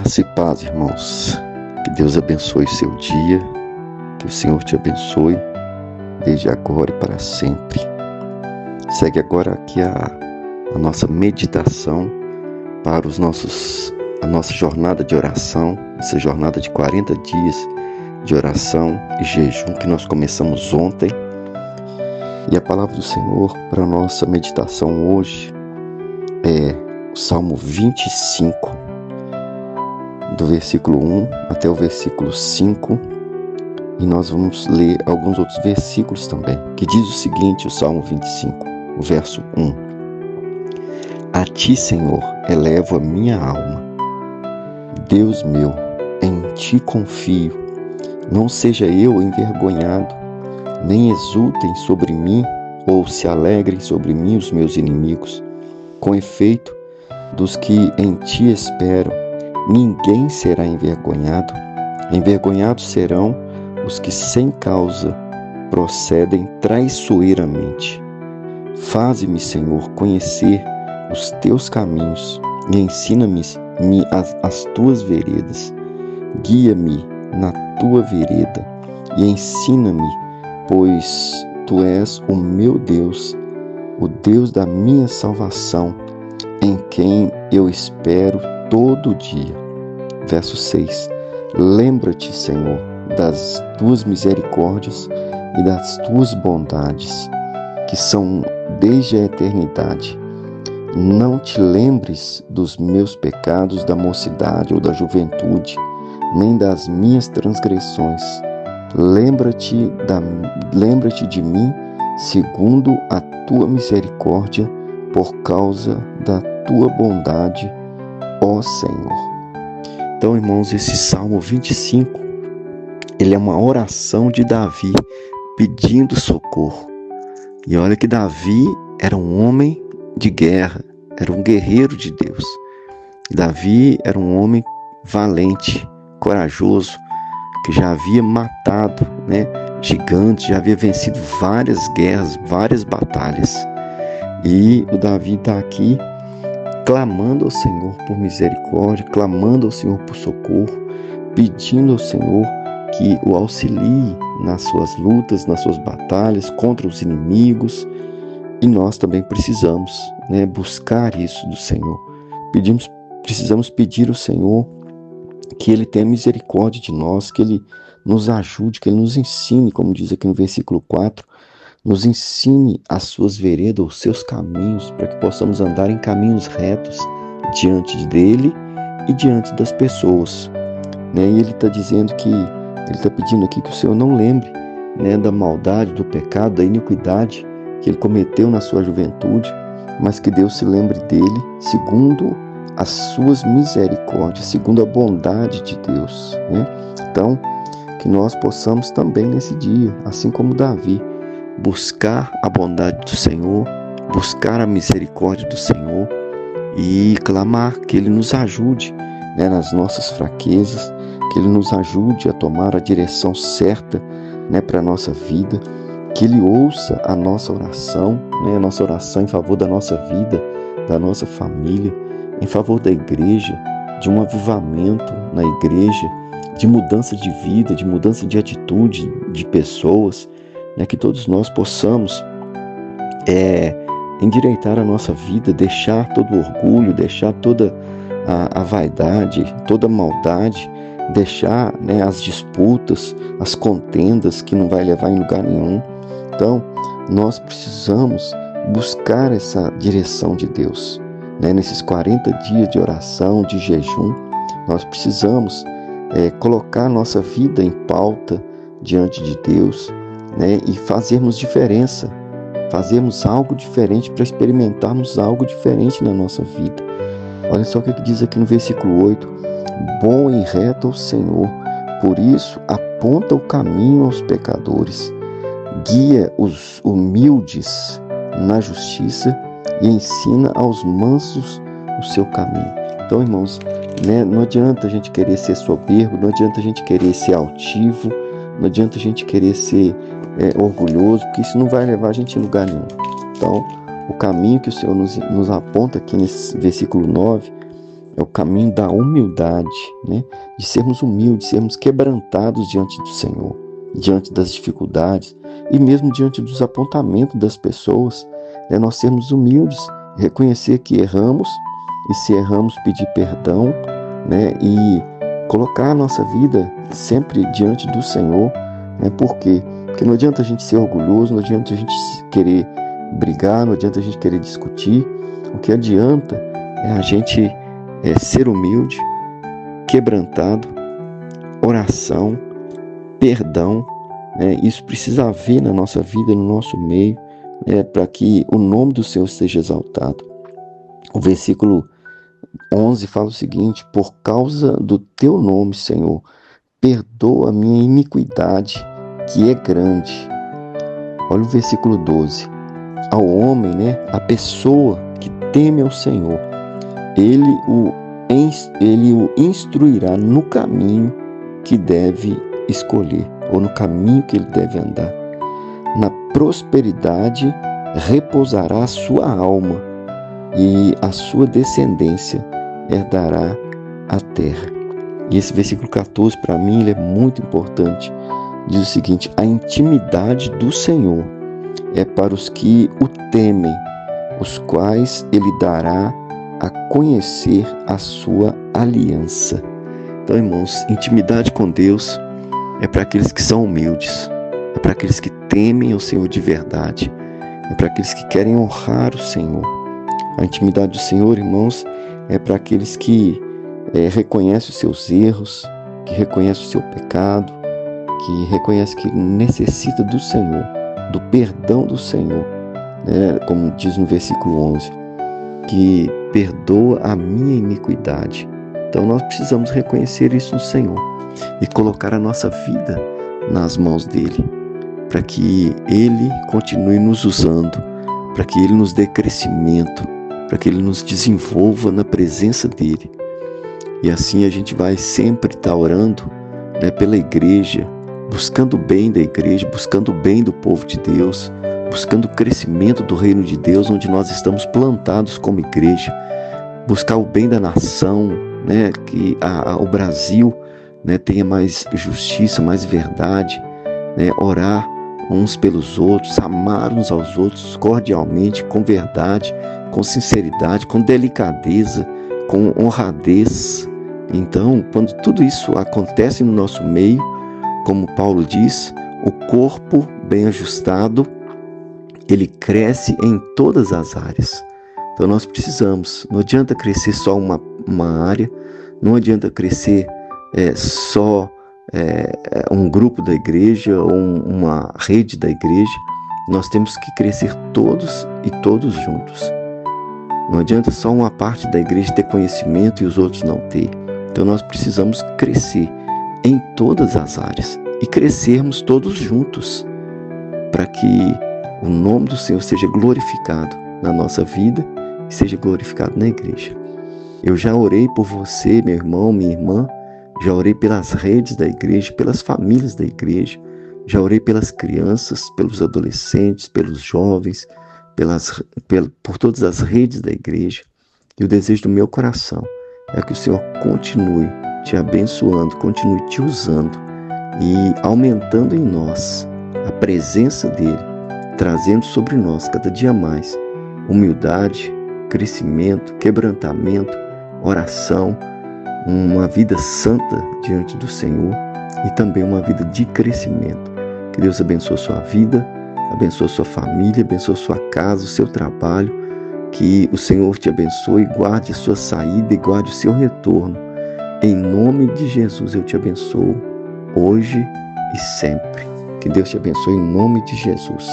Graça e paz, irmãos. Que Deus abençoe o seu dia, que o Senhor te abençoe, desde agora e para sempre. Segue agora aqui a nossa meditação para a nossa jornada de oração, essa jornada de 40 dias de oração e jejum que nós começamos ontem. E a palavra do Senhor para a nossa meditação hoje é o Salmo 25, do versículo 1 até o versículo 5, e nós vamos ler alguns outros versículos também, que diz o seguinte, o Salmo 25, o verso 1. A ti, Senhor, elevo a minha alma. Deus meu, em ti confio. Não seja eu envergonhado, nem exultem sobre mim, ou se alegrem sobre mim os meus inimigos. Com efeito, dos que em ti esperam, ninguém será envergonhado. Envergonhados serão os que sem causa procedem traiçoeiramente. Faze-me, Senhor, conhecer os teus caminhos e ensina-me as tuas veredas. Guia-me na tua vereda e ensina-me, pois tu és o meu Deus, o Deus da minha salvação, em quem eu espero todo dia. Verso 6. Lembra-te, Senhor, das tuas misericórdias e das tuas bondades, que são desde a eternidade. Não te lembres dos meus pecados da mocidade ou da juventude, nem das minhas transgressões. Lembra-te de mim segundo a tua misericórdia, por causa da tua bondade, ó Senhor. Então, irmãos, esse Salmo 25, ele é uma oração de Davi pedindo socorro. E olha que Davi era um homem de guerra, era um guerreiro de Deus. Davi era um homem valente, corajoso, que já havia matado, gigantes, já havia vencido várias guerras, várias batalhas. E o Davi está aqui clamando ao Senhor por misericórdia, clamando ao Senhor por socorro, pedindo ao Senhor que o auxilie nas suas lutas, nas suas batalhas contra os inimigos. E nós também precisamos, buscar isso do Senhor. Precisamos pedir ao Senhor que Ele tenha misericórdia de nós, que Ele nos ajude, que Ele nos ensine, como diz aqui no versículo 4, nos ensine as suas veredas, os seus caminhos, para que possamos andar em caminhos retos diante dEle e diante das pessoas. E Ele está dizendo que, Ele está pedindo aqui que o Senhor não lembre da maldade, do pecado, da iniquidade que Ele cometeu na sua juventude, mas que Deus se lembre dele segundo as suas misericórdias, segundo a bondade de Deus. Então, que nós possamos também nesse dia, assim como Davi, buscar a bondade do Senhor, buscar a misericórdia do Senhor e clamar que Ele nos ajude nas nossas fraquezas, que Ele nos ajude a tomar a direção certa para a nossa vida, que Ele ouça a nossa oração, a nossa oração em favor da nossa vida, da nossa família, em favor da igreja, de um avivamento na igreja, de mudança de vida, de mudança de atitude de pessoas, que todos nós possamos endireitar a nossa vida, deixar todo o orgulho, deixar toda a vaidade, toda a maldade, deixar as disputas, as contendas que não vai levar em lugar nenhum. Então, nós precisamos buscar essa direção de Deus. Nesses 40 dias de oração, de jejum, nós precisamos colocar nossa vida em pauta diante de Deus, e fazermos diferença, fazermos algo diferente para experimentarmos algo diferente na nossa vida. Olha só o que diz aqui no versículo 8. Bom e reto é o Senhor, por isso aponta o caminho aos pecadores, guia os humildes na justiça e ensina aos mansos o seu caminho. Então, irmãos, não adianta a gente querer ser soberbo, não adianta a gente querer ser altivo, não adianta a gente querer ser orgulhoso, porque isso não vai levar a gente em lugar nenhum. Então, o caminho que o Senhor nos aponta aqui nesse versículo 9 é o caminho da humildade, né? De sermos humildes, sermos quebrantados diante do Senhor, diante das dificuldades e mesmo diante dos apontamentos das pessoas, né? Nós sermos humildes, reconhecer que erramos e, se erramos, pedir perdão, né? E colocar a nossa vida sempre diante do Senhor, né? Por quê? Porque não adianta a gente ser orgulhoso, não adianta a gente querer brigar, não adianta a gente querer discutir. O que adianta é a gente ser humilde, quebrantado, oração, perdão, né? Isso precisa haver na nossa vida, no nosso meio, né? Para que o nome do Senhor seja exaltado. O versículo 11 fala o seguinte: por causa do teu nome, Senhor, perdoa a minha iniquidade, que é grande. Olha o versículo 12. Ao homem, né, a pessoa que teme ao Senhor, ele o instruirá no caminho que deve escolher, ou no caminho que ele deve andar. Na prosperidade repousará a sua alma, e a sua descendência herdará a terra. E esse versículo 14, para mim, ele é muito importante. Diz o seguinte: a intimidade do Senhor é para os que o temem, os quais ele dará a conhecer a sua aliança. Então, irmãos, intimidade com Deus é para aqueles que são humildes, é para aqueles que temem o Senhor de verdade, é para aqueles que querem honrar o Senhor. A intimidade do Senhor, irmãos, é para aqueles que reconhecem os seus erros, que reconhecem o seu pecado, que reconhecem que necessita do Senhor, do perdão do Senhor, né? Como diz no versículo 11, que perdoa a minha iniquidade. Então nós precisamos reconhecer isso no Senhor e colocar a nossa vida nas mãos dele, para que ele continue nos usando, para que ele nos dê crescimento, para que ele nos desenvolva na presença dele. E assim a gente vai sempre estar orando, né, pela igreja, buscando o bem da igreja, buscando o bem do povo de Deus, buscando o crescimento do reino de Deus, onde nós estamos plantados como igreja, buscar o bem da nação, né, que o Brasil, né, tenha mais justiça, mais verdade, né, orar uns pelos outros, amar uns aos outros cordialmente, com verdade, com sinceridade, com delicadeza, com honradez. Então, quando tudo isso acontece no nosso meio, como Paulo diz, o corpo bem ajustado, ele cresce em todas as áreas. Então nós precisamos, não adianta crescer só uma área, não adianta crescer só um grupo da igreja ou uma rede da igreja. Nós temos que crescer todos e todos juntos. Não adianta só uma parte da igreja ter conhecimento e os outros não ter. Então nós precisamos crescer em todas as áreas e crescermos todos juntos, para que o nome do Senhor seja glorificado na nossa vida e seja glorificado na igreja. Eu já orei por você, meu irmão, minha irmã, já orei pelas redes da igreja, pelas famílias da igreja, já orei pelas crianças, pelos adolescentes, pelos jovens, por todas as redes da igreja. E o desejo do meu coração é que o Senhor continue te abençoando, continue te usando e aumentando em nós a presença dele, trazendo sobre nós cada dia mais humildade, crescimento, quebrantamento, oração, uma vida santa diante do Senhor e também uma vida de crescimento. Que Deus abençoe a sua vida, abençoe a sua família, abençoe a sua casa, o seu trabalho. Que o Senhor te abençoe, guarde a sua saída e guarde o seu retorno. Em nome de Jesus eu te abençoo, hoje e sempre. Que Deus te abençoe em nome de Jesus.